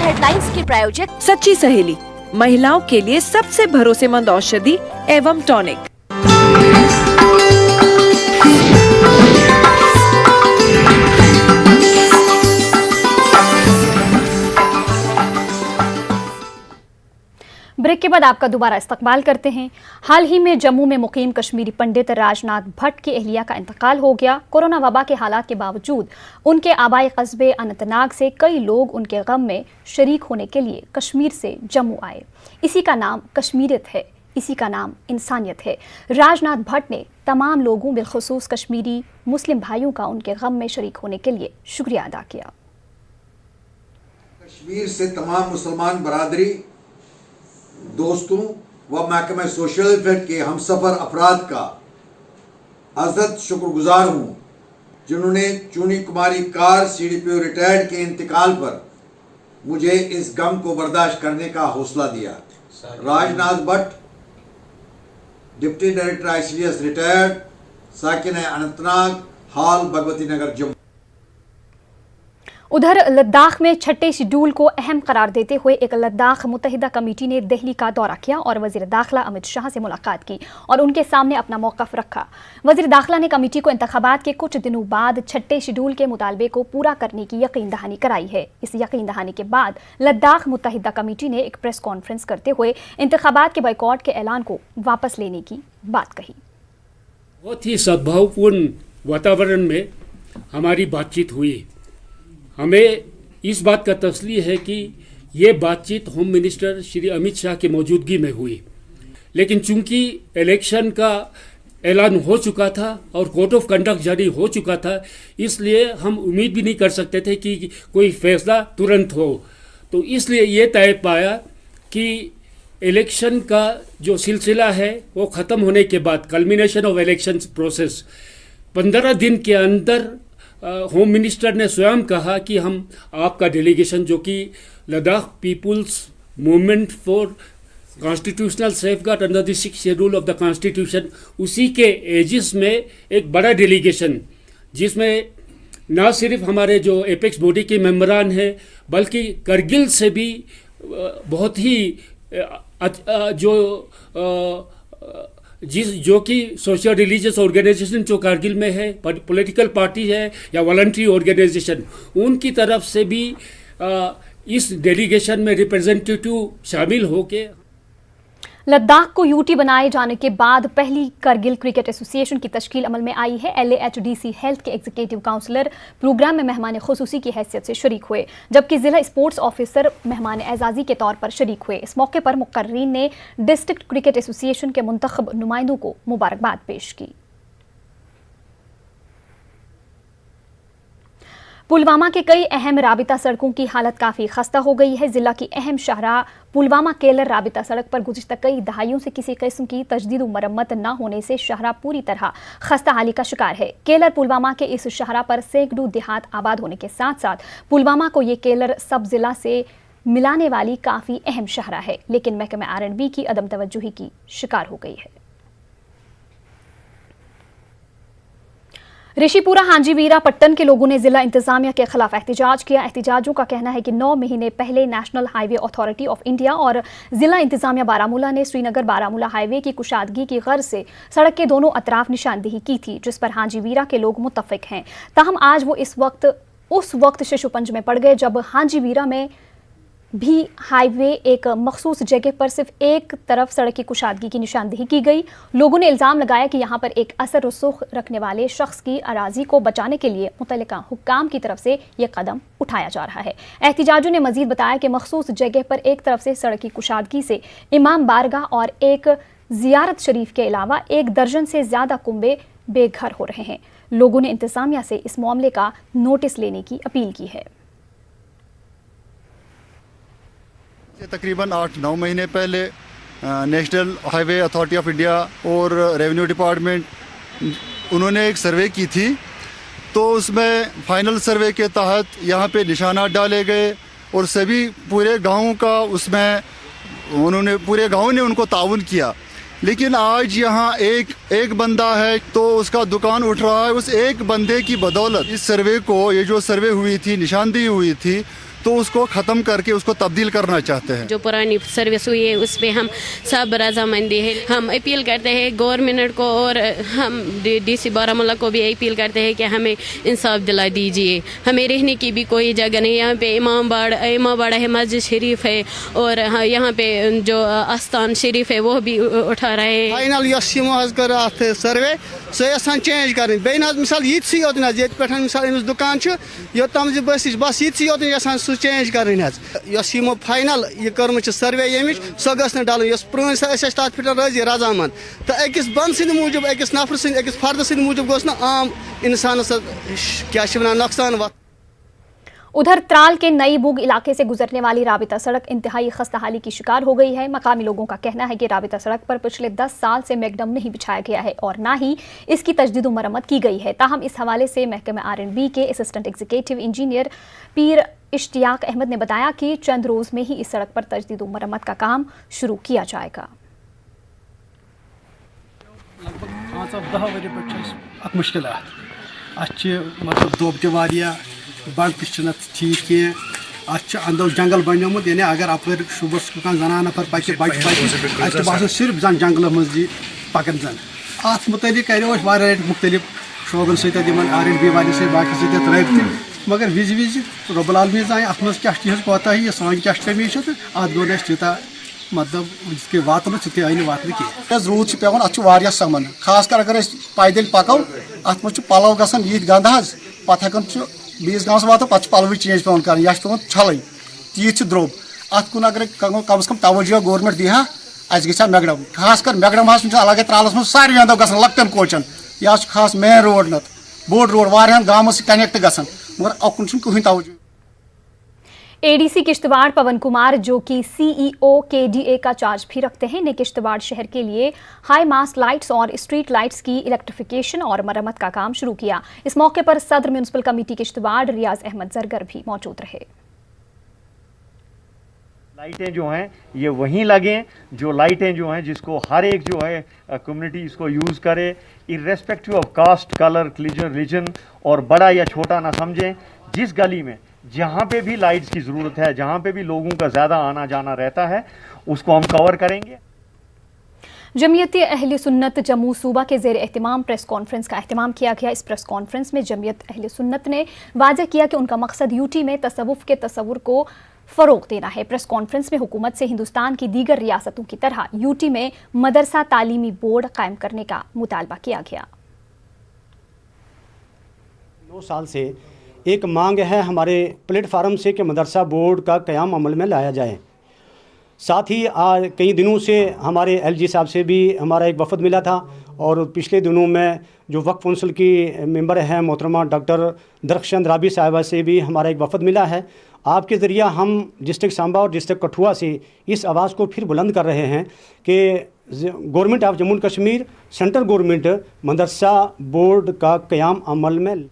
Headlines के प्रायोजक सच्ची सहेली, महिलाओं के लिए सबसे भरोसेमंद औषधि एवं टॉनिक। ब्रेक के बाद आपका दोबारा इस्तकबाल करते हैं। हाल ही में जम्मू में मुकीम कश्मीरी पंडित राजनाथ भट्ट की अहलिया का इंतकाल हो गया। कोरोना वबा के हालात के बावजूद उनके आबाई कस्बे अनंतनाग से कई लोग उनके गम में शरीक होने के लिए कश्मीर से जम्मू आए। इसी का नाम कश्मीरियत है, इसी का नाम इंसानियत है। राजनाथ भट्ट ने तमाम लोगों बिलखुसूस कश्मीरी मुस्लिम भाइयों का उनके गम में शरीक होने के लिए शुक्रिया अदा किया। कश्मीर से तमाम मुसलमान बरादरी, दोस्तों व महकमा सोशल वेलफेयर के हमसफर अफराद का अज़द शुक्रगुजार हूँ, जिन्होंने चुनी कुमारी कार CDPO रिटायर्ड के इंतकाल पर मुझे इस गम को बर्दाश्त करने का हौसला दिया। Rajnath Bhatt, deputy director ICDS retired, साकिन अनंतनाग, हाल भगवती नगर, जम्मू। उधर लद्दाख में छठे शेड्यूल को अहम करार देते हुए एक लद्दाख मुत्तहिदा कमेटी ने दिल्ली का दौरा किया और वजीर दाखिला अमित शाह से मुलाकात की और उनके सामने अपना मौक़िफ़ रखा। वजीर दाखिला ने कमेटी को इंतखाबात के कुछ दिनों बाद छठे शेड्यूल के मुतालबे को पूरा करने की यकीन दहानी कराई है। इस यकीन दहानी के बाद लद्दाख मुत्तहिदा कमेटी ने एक प्रेस कॉन्फ्रेंस करते हुए इंतखाबात के बाइकॉट के ऐलान को वापस लेने की बात कही। बहुत ही सद्भावपूर्ण वातावरण में हमारी बातचीत हुई। हमें इस बात का तसल्ली है कि ये बातचीत होम मिनिस्टर श्री अमित शाह की मौजूदगी में हुई, लेकिन चूंकि इलेक्शन का ऐलान हो चुका था और कोड ऑफ कंडक्ट जारी हो चुका था, इसलिए हम उम्मीद भी नहीं कर सकते थे कि कोई फैसला तुरंत हो। तो इसलिए ये तय पाया कि इलेक्शन का जो सिलसिला है वो ख़त्म होने के बाद, कल्मिनेशन ऑफ इलेक्शन प्रोसेस, 15 दिन के अंदर होम मिनिस्टर ने स्वयं कहा कि हम आपका डेलीगेशन, जो कि Ladakh people's movement for constitutional safeguard under the 6th schedule of the constitution, उसी के एजिस में एक बड़ा डेलीगेशन, जिसमें न सिर्फ हमारे जो एपेक्स बॉडी के मेंबरान हैं बल्कि करगिल से भी बहुत ही जो कि सोशल रिलीजियस ऑर्गेनाइजेशन जो कारगिल में है, पॉलिटिकल पार्टी है या वॉलंटरी ऑर्गेनाइजेशन, उनकी तरफ से भी इस डेलीगेशन में रिप्रेजेंटेटिव शामिल होके लद्दाख को यूटी बनाए जाने के बाद पहली करगिल क्रिकेट एसोसिएशन की तश्कील अमल में आई है। LAHDC हेल्थ के एग्जीक्यूटिव काउंसलर प्रोग्राम में मेहमान खुसूसी की हैसियत से शरीक हुए, जबकि जिला स्पोर्ट्स ऑफिसर मेहमान एजाजी के तौर पर शरीक हुए। इस मौके पर मुकर्रीन ने डिस्ट्रिक्ट क्रिकेट एसोसिएशन के मुंतखब नुमाइंदों को मुबारकबाद पेश की। पुलवामा के कई अहम राबिता सड़कों की हालत काफ़ी खस्ता हो गई है। जिला की अहम शाहराह पुलवामा केलर राबिता सड़क पर गुज़िश्ता कई दहाइयों से किसी किस्म की तजदीद मरम्मत न होने से शाहराह पूरी तरह खस्ता हाली का शिकार है। केलर पुलवामा के इस शाहराह पर सैकड़ों देहात आबाद होने के साथ साथ पुलवामा को ये केलर सब जिला से मिलाने वाली काफ़ी अहम शाहराह है, लेकिन महकमा R&B की अदम तवज्जुही की शिकार हो गई है। ऋषिपुरा हांजीवीरा पट्टन के लोगों ने जिला इंतजामिया के खिलाफ एहतजाज किया। एहतजाजों का कहना है कि 9 महीने पहले national highway authority of India और जिला इंतजामिया बारामूला ने श्रीनगर बारामूला हाईवे की कुशादगी की गर्ज से सड़क के दोनों अतराफ निशानदेही की थी, जिस पर हांजीवीरा के लोग मुत्तफिक हैं। ताहम आज वो उस वक्त शिशुपंज में पड़ गए जब हांजीवीरा में भी हाईवे एक मखसूस जगह पर सिर्फ एक तरफ सड़क की कुशादगी की निशानदेही की गई। लोगों ने इल्ज़ाम लगाया कि यहाँ पर एक असर रसूख रखने वाले शख्स की अराजी को बचाने के लिए मुतल्लिका हुक्काम की तरफ से ये कदम उठाया जा रहा है। एहतिजाजों ने मजीद बताया कि मखसूस जगह पर एक तरफ से सड़क की कुशादगी से इमाम बारगाह और एक जियारत शरीफ के अलावा 1 दर्जन से ज़्यादा कुंबे बेघर हो रहे हैं। लोगों ने इंतजामिया से इस मामले का नोटिस लेने की अपील की है। तकरीबन 8-9 महीने पहले national highway authority of India और रेवेन्यू डिपार्टमेंट उन्होंने एक सर्वे की थी, तो उसमें फाइनल सर्वे के तहत यहाँ पे निशानात डाले गए और सभी पूरे गाँव का उसमें पूरे गाँव ने उनको ताउन किया। लेकिन आज यहाँ एक बंदा है तो उसका दुकान उठ रहा है। उस एक बंदे की बदौलत इस सर्वे को, ये जो सर्वे हुई थी, निशानदेही हुई थी, तो उसको ख़त्म करके उसको तब्दील करना चाहते हैं। जो पुरानी सर्विस हुई है उस पर हम सब रजामंदी है। हम अपील करते हैं गवर्नमेंट को और हम DC बारामूला को भी अपील करते हैं कि हमें इंसाफ दिला दीजिए। हमें रहने की भी कोई जगह नहीं। यहाँ पे इमाम बाड़ा है, मस्जिद शरीफ है और यहाँ पे जो आस्थान शरीफ है वो भी उठा रहे हैं। फाइनल कर सर्वे सह चेंज कर मिसाल ये योत मिसाल दुकान योतम बस ये सह चेंज कर फाइनल यह कर्म सर्वे ये सह गल डाल पुरान तथ पे रजी रजामंद तो अकिस बंद सद मूजूब अकिस नफर सद अकिस फर्द सद मूजूब गोस आम इंसान क्या नुकसान वा। उधर त्राल के नई बुग इलाके से गुजरने वाली राबिता सड़क इंतहाई खस्ताहाली की शिकार हो गई है। मकामी लोगों का कहना है कि राबिता सड़क पर पिछले 10 साल से मैकडम नहीं बिछाया गया है और ना ही इसकी तजदीद मरम्मत की गई है। ताहम इस हवाले से महकमे R&B के असिस्टेंट एग्जीक्यूटिव इंजीनियर पीर इश्तियाक अहमद ने बताया कि चंद रोज में ही इस सड़क पर तजदीद मरम्मत का काम शुरू किया जाएगा। लगभग 5-10 मुश्किल मतलब दोब तह बड़ तह ठीक कह अंदो जंगल बनोमुत यानी अगर अपर सुबह जनान नफर पक बच्चे बसान सिर्फ जन जंगल मज पकन जन अत मुतलिक कर मुख्तलिफ शोबन सतन R&B वाले से बाकी सत रबत मगर विज विज रब्बुल आलमीन जान अत मज क्या कोताही सान क्या कमी तो अत गो तीता मतलब वातन ती आई वात कह रूद पेवान अत समन खास कर अगर पैदल पको अत मज पलव गसान यीत गंद पे हेकान बीस गाँव वातो पे पलव चेंज पेवान कर या पे छल तीत द्रोब अत कुन अगर कम से कम तवज्जो गवर्नमेंट दी अस ग मैकडम खास कर मैकडम अलग त्रालस मज सारे अंदो ग लकन कोचन यह खास मेन रोड नत बोड़ रोड वारियान गाँव कनेक्ट गसान मगर अकुन कहीं तवज्जो। ADC किश्तवाड़ पवन कुमार जो कि CEO KDA का चार्ज भी रखते हैं ने किश्तवाड़ शहर के लिए हाई मास्ट लाइट्स और स्ट्रीट लाइट्स की इलेक्ट्रिफिकेशन और मरम्मत का काम शुरू किया। इस मौके पर सदर म्यूनिसिपल कमेटी किश्तवाड़ रियाज अहमद जरगर भी मौजूद रहे। लाइटें जो हैं ये वहीं लगें जो लाइटें जो हैं जिसको हर एक जो है कम्युनिटी इसको यूज़ करे irrespective of cast colour religion और बड़ा या छोटा ना समझें। जिस गली में जहाँ पे भी लाइट्स की ज़रूरत है जहाँ पे भी लोगों का ज़्यादा आना जाना रहता है उसको हम कवर करेंगे। जमीयत अहले सुन्नत जम्मू सूबा के ज़ेर एहतमाम प्रेस कॉन्फ्रेंस का एहतमाम किया गया। इस प्रेस कॉन्फ्रेंस में जमीयत अहले सुन्नत ने वाज़ेह किया कि उनका मकसद यूटी में तसव्वुफ़ के तसव्वुर को फ़रोग़ देना है। प्रेस कॉन्फ्रेंस में हुकूमत से हिंदुस्तान की दीगर रियासतों की तरह यूटी में मदरसा तालीमी बोर्ड कायम करने का मुतालबा किया गया। 9 साल से एक मांग है हमारे प्लेटफार्म से कि मदरसा बोर्ड का क़याम अमल में लाया जाए। साथ ही कई दिनों से हमारे LG साहब से भी हमारा एक वफ़द मिला था और पिछले दिनों में जो वक्फ कौंसिल की मेंबर हैं मोहतरमा डॉक्टर दरख्शंद राबी साहिबा से भी हमारा एक वफ़द मिला है। आपके ज़रिया हम डिस्ट्रिक्ट सांबा और डिस्ट्रिक्ट कठुआ से इस आवाज़ को फिर बुलंद कर रहे हैं कि government of Jammu and Kashmir central government Madrasa board का क़याम अमल में।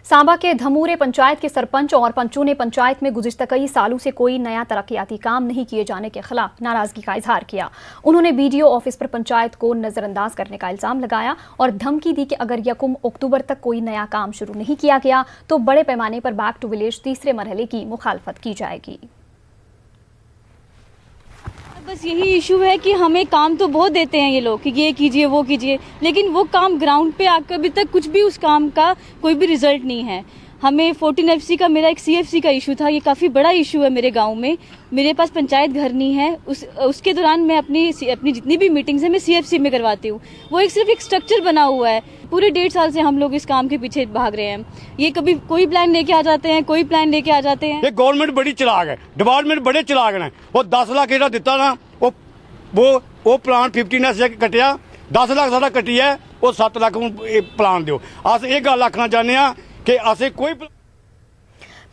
सांबा के धमूरे पंचायत के सरपंच और पंचों ने पंचायत में गुज़िश्ता कई सालों से कोई नया तरक्याती काम नहीं किए जाने के खिलाफ नाराजगी का इजहार किया। उन्होंने BDO ऑफिस पर पंचायत को नजरअंदाज करने का इल्जाम लगाया और धमकी दी कि अगर 1 अक्टूबर तक कोई नया काम शुरू नहीं किया गया तो बड़े पैमाने पर बैक टू विलेज तीसरे मरहले की मुखालफत की जाएगी। बस यही इशू है कि हमें काम तो बहुत देते हैं ये लोग कि ये कीजिए वो कीजिए, लेकिन वो काम ग्राउंड पे आकर अभी तक कुछ भी उस काम का कोई भी रिजल्ट नहीं है। हमें 14 FC का मेरा एक CFC का इशू था, ये काफ़ी बड़ा इशू है मेरे गांव में। मेरे पास पंचायत घर नहीं है, उसके दौरान मैं अपनी जितनी भी मीटिंग्स है मैं CFC में करवाती हूँ। वो सिर्फ एक स्ट्रक्चर बना हुआ है। पूरे 1.5 साल से हम लोग इस काम के पीछे भाग रहे हैं। ये कभी कोई प्लान लेके आ जाते हैं, कोई प्लान लेके आ जाते हैं। ये गवर्नमेंट बड़ी चलाक है, डिपार्टमेंट बड़े चलाक हैं। वो 10 लाख एड़ा दिता ना वो प्लान 15 से कटिया 10 लाख सारा कटी है, वो 7 लाख प्लान दो। अस ये गल आखना चाहते हैं कि असें कोई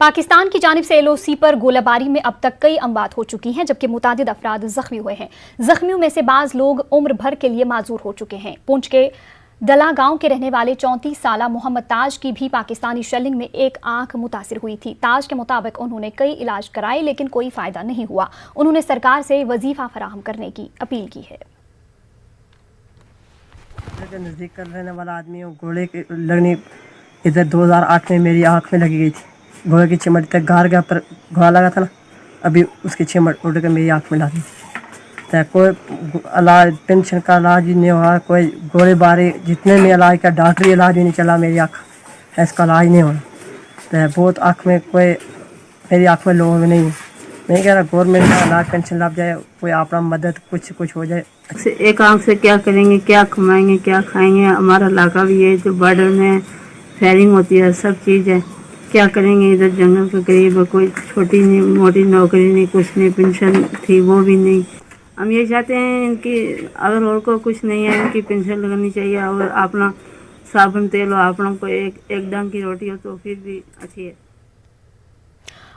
पाकिस्तान की जानिब से LOC पर गोलाबारी में अब तक कई अमवात हो चुकी हैं जबकि मुतादिद अफराद जख्मी हुए हैं। जख्मियों में से बाज लोग उम्र भर के लिए माजूर हो चुके हैं। पुंछ के दला गांव के रहने वाले 34 साला मोहम्मद ताज की भी पाकिस्तानी शेलिंग में एक आंख मुतासिर हुई थी। ताज के मुताबिक उन्होंने कई इलाज कराए लेकिन कोई फायदा नहीं हुआ। उन्होंने सरकार से वजीफा फराहम करने की अपील की है। नज़दीक कर रहने वाला आदमी गोले लगनी इधर 2008 में मेरी आंख में लगी गई थी। घोड़े की चिमट तक घर के ऊपर घोड़ा लगा था ना, अभी उसकी चिमट उड़ कर मेरी आँख में ला दी थी। तो कोई इलाज पेंशन का इलाज ही नहीं हुआ, कोई गोली बारी जितने में इलाज का डॉक्टरी इलाज ही नहीं चला, मेरी आँख इसका इलाज नहीं हुआ। तो बहुत आँख में कोई मेरी आँख में लोग नहीं है। मैं कह रहा गवर्नमेंट का इलाज पेंशन लग जाए, कोई अपना मदद कुछ हो जाए। एक आँख से क्या करेंगे, क्या कमाएंगे, क्या खाएंगे। हमारा इलाका भी है जो बॉर्डर में फायरिंग होती है, सब चीज़ है, क्या करेंगे। इधर जंगल के करीब कोई छोटी नहीं मोटी नौकरी नहीं, कुछ नहीं, पेंशन थी वो भी नहीं। हम ये चाहते हैं इनकी अगर और को कुछ नहीं है इनकी पेंशन लगानी चाहिए, और अपना साबुन तेल हो, अपना को एक डंग की रोटी हो तो फिर भी अच्छी है।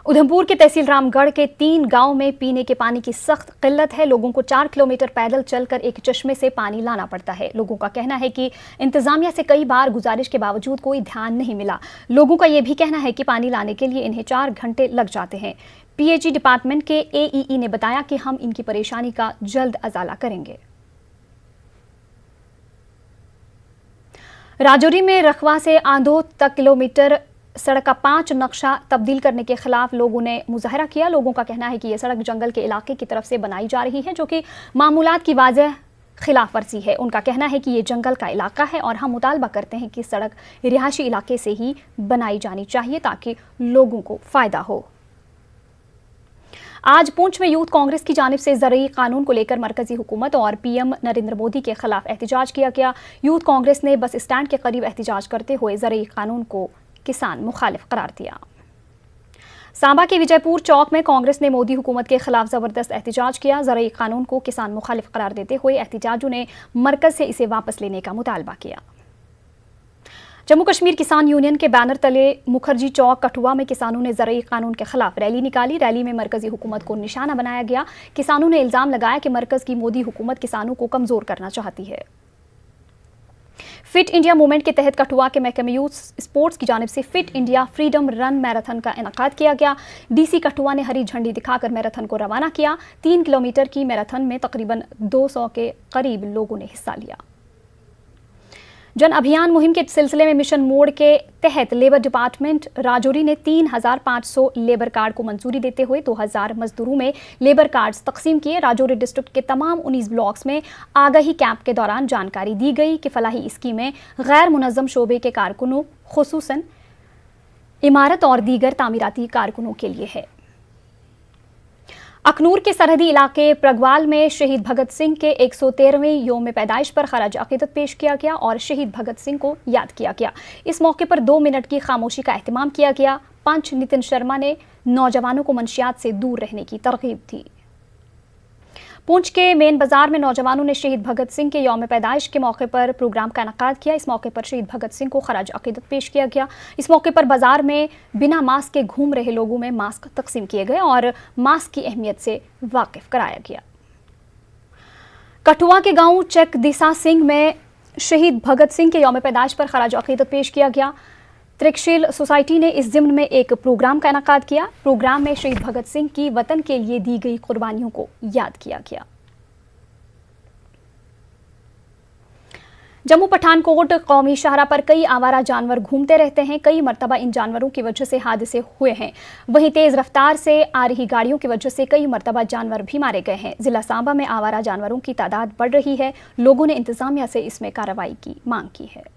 उधमपुर के तहसील रामगढ़ के 3 गांव में पीने के पानी की सख्त किल्लत है। लोगों को 4 किलोमीटर पैदल चलकर एक चश्मे से पानी लाना पड़ता है। लोगों का कहना है कि इंतजामिया से कई बार गुजारिश के बावजूद कोई ध्यान नहीं मिला। लोगों का यह भी कहना है कि पानी लाने के लिए इन्हें 4 घंटे लग जाते हैं। पीएचई डिपार्टमेंट के एईई ने बताया कि हम इनकी परेशानी का जल्द अजाला करेंगे। राजौरी में रखवा से आंदो तक किलोमीटर सड़क का 5 नक्शा तब्दील करने के खिलाफ लोगों ने मुजाहरा किया। लोगों का कहना है कि यह सड़क जंगल के इलाके की तरफ से बनाई जा रही है, जो कि मामूलात की वाज़ेह खिलाफ वर्जी है। उनका कहना है कि ये जंगल का इलाका है और हम मुतालबा करते हैं कि सड़क रिहायशी इलाके से ही बनाई जानी चाहिए ताकि लोगों को फ़ायदा हो। आज पुंछ में यूथ कांग्रेस की जानिब से ज़रूरी कानून को लेकर मरकजी हुकूमत और पीएम नरेंद्र मोदी के खिलाफ एहतजाज किया गया। यूथ कांग्रेस ने बस स्टैंड के करीब एहतजाज करते हुए ज़रूरी कानून को किसान मुखालिफ करार दिया। सांबा के विजयपुर चौक में कांग्रेस ने मोदी हुकूमत के खिलाफ जबरदस्त एहतजाज किया। ज़रूरी कानून को किसान मुखालिफ करार देते हुए एहतजाजियों ने मरकज से इसे वापस लेने का मुतालबा किया। जम्मू कश्मीर किसान यूनियन के बैनर तले मुखर्जी चौक कठुआ में किसानों ने ज़रूरी कानून के खिलाफ रैली निकाली। रैली में मरकजी हुकूमत को निशाना बनाया गया। किसानों ने इल्ज़ाम लगाया कि मरकज की मोदी हुकूमत किसानों को कमज़ोर करना चाहती है। फिट इंडिया मूवमेंट के तहत कठुआ के महकमे यूथ स्पोर्ट्स की जानिब से fit India freedom run marathon का इनेकाद किया गया। डीसी कठुआ ने हरी झंडी दिखाकर मैराथन को रवाना किया। 3 किलोमीटर की मैराथन में तकरीबन 200 के करीब लोगों ने हिस्सा लिया। जन अभियान मुहिम के सिलसिले में मिशन मोड के तहत लेबर डिपार्टमेंट राजौरी ने 3500 लेबर कार्ड को मंजूरी देते हुए 2000 मजदूरों में लेबर कार्ड्स तकसीम किए। राजौरी डिस्ट्रिक्ट के तमाम 19 ब्लॉक्स में आगाही कैंप के दौरान जानकारी दी गई कि फलाही स्कीमें गैर मुनज़्ज़म शोबे के कारकुनों खुसूसन इमारत और दीगर तामीराती कारकुनों के लिए है। अखनूर के सरहदी इलाके प्रगवाल में शहीद भगत सिंह के 113वें योम पैदाइश पर खराज अकीदत पेश किया गया और शहीद भगत सिंह को याद किया गया। इस मौके पर 2 मिनट की खामोशी का एहतमाम किया गया। पंच नितिन शर्मा ने नौजवानों को मंशियात से दूर रहने की तरगीब दी। पुंछ के मेन बाजार में नौजवानों ने शहीद भगत सिंह के यौम पैदाइश के मौके पर प्रोग्राम का इनेकाद किया। इस मौके पर शहीद भगत सिंह को खराज अकीदत पेश किया गया। इस मौके पर बाजार में बिना मास्क के घूम रहे लोगों में मास्क तकसीम किए गए और मास्क की अहमियत से वाकिफ कराया गया। कठुआ के गांव चक दिसा सिंह में शहीद भगत सिंह के यौम पैदाइश पर खराज अकीदत पेश किया गया। त्रिकशील सोसाइटी ने इस ज़िम्न में एक प्रोग्राम का इनेकाद किया। प्रोग्राम में शहीद भगत सिंह की वतन के लिए दी गई कुर्बानियों को याद किया गया। जम्मू पठानकोट कौमी शाहरा पर कई आवारा जानवर घूमते रहते हैं। कई मरतबा इन जानवरों की वजह से हादसे हुए हैं। वहीं तेज़ रफ्तार से आ रही गाड़ियों की वजह से कई मरतबा जानवर भी मारे गए हैं। जिला सांबा में आवारा जानवरों की तादाद बढ़ रही है। लोगों ने इंतजामिया से इसमें कार्रवाई की मांग की है।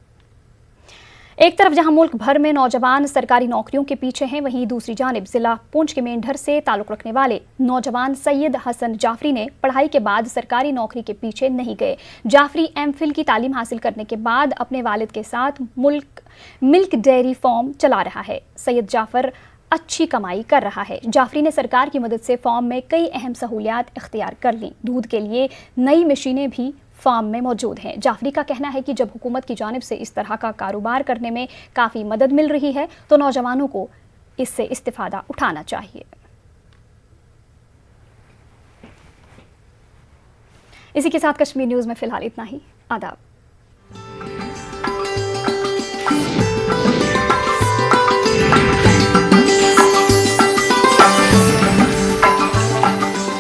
एक तरफ जहां मुल्क भर में नौजवान सरकारी नौकरियों के पीछे हैं, वहीं दूसरी जानिब जिला पुंछ के मेंढर से ताल्लुक रखने वाले नौजवान सैयद हसन जाफरी ने पढ़ाई के बाद सरकारी नौकरी के पीछे नहीं गए। जाफरी एमफिल की तालीम हासिल करने के बाद अपने वालिद के साथ मिल्क डेयरी फार्म चला रहा है। सैयद जाफर अच्छी कमाई कर रहा है। जाफरी ने सरकार की मदद से फार्म में कई अहम सहूलियात इख्तियार कर ली। दूध के लिए नई मशीनें भी फार्म में मौजूद हैं। जाफरी का कहना है कि जब हुकूमत की जानिब से इस तरह का कारोबार करने में काफ़ी मदद मिल रही है तो नौजवानों को इससे इस्तिफादा उठाना चाहिए। इसी के साथ कश्मीर न्यूज़ में फ़िलहाल इतना ही। आदाब।